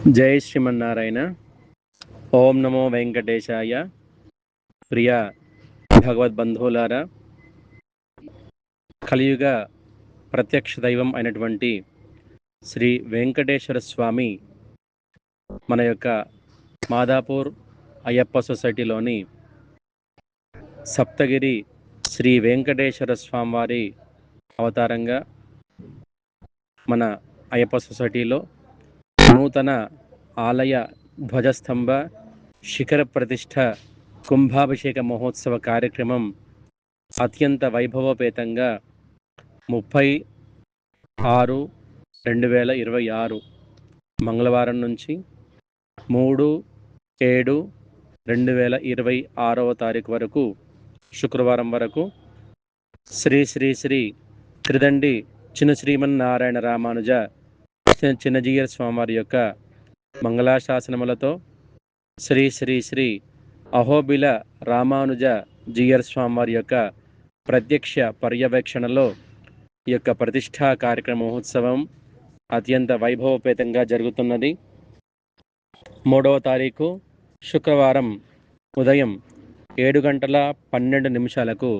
జై శ్రీమన్నారాయణ. ఓం నమో వెంకటేశాయ. ప్రియ భగవద్బంధువులారా, కలియుగ ప్రత్యక్ష దైవం అయినటువంటి శ్రీ వెంకటేశ్వర స్వామి మన యొక్క మాదాపూర్ అయ్యప్ప సొసైటీలోని సప్తగిరి శ్రీ వెంకటేశ్వర స్వామివారి అవతారంగా మన అయ్యప్ప సొసైటీలో నూతన ఆలయ ధ్వజస్తంభ శిఖర ప్రతిష్ఠ కుంభాభిషేక మహోత్సవ కార్యక్రమం అత్యంత వైభవోపేతంగా 30/6/2026 మంగళవారం నుంచి 3/7/2026 వరకు శుక్రవారం వరకు శ్రీ శ్రీ శ్రీ త్రిదండి చిన్న శ్రీమన్నారాయణ రామానుజ చిన్నజీయర్ స్వామివారి యొక్క మంగళాశాసనములతో శ్రీ శ్రీ శ్రీ అహోబిల రామానుజ జీయర్ స్వామివారి యొక్క ప్రత్యక్ష పర్యవేక్షణలో ఈ యొక్క ప్రతిష్ఠా కార్యక్రమ మహోత్సవం అత్యంత వైభవోపేతంగా జరుగుతున్నది. 3వ తారీఖు శుక్రవారం ఉదయం 7:12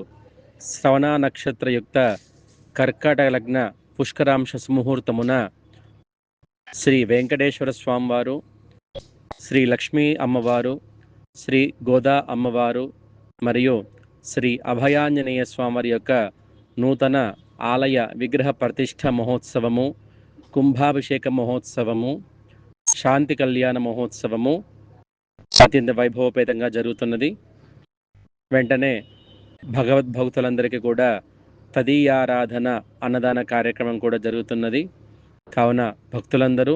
శ్రవణ నక్షత్రయుక్త కర్కాటక లగ్న పుష్కరాంశ సుముహూర్తమున శ్రీ వెంకటేశ్వర స్వామివారు, శ్రీ లక్ష్మీ అమ్మవారు, శ్రీ గోదా అమ్మవారు మరియు శ్రీ అభయాంజనేయ స్వామివారి యొక్క నూతన ఆలయ విగ్రహ ప్రతిష్ఠ మహోత్సవము, కుంభాభిషేక మహోత్సవము, శాంతి కళ్యాణ మహోత్సవము అత్యంత వైభవోపేతంగా జరుగుతున్నది. వెంటనే భగవద్భక్తులందరికీ కూడా తదీయారాధన అన్నదాన కార్యక్రమం కూడా జరుగుతున్నది. కావున భక్తులందరూ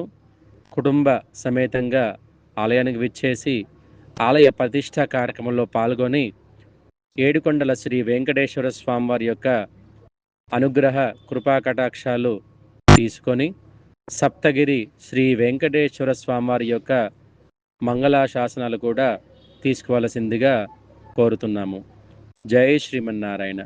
కుటుంబ సమేతంగా ఆలయానికి విచ్చేసి ఆలయ ప్రతిష్ఠా కార్యక్రమంలో పాల్గొని ఏడుకొండల శ్రీ వెంకటేశ్వర స్వామివారి యొక్క అనుగ్రహ కృపా కటాక్షాలు తీసుకొని సప్తగిరి శ్రీ వెంకటేశ్వర స్వామివారి యొక్క మంగళాశాసనాలు కూడా తీసుకోవలసిందిగా కోరుతున్నాము. జై శ్రీమన్నారాయణ.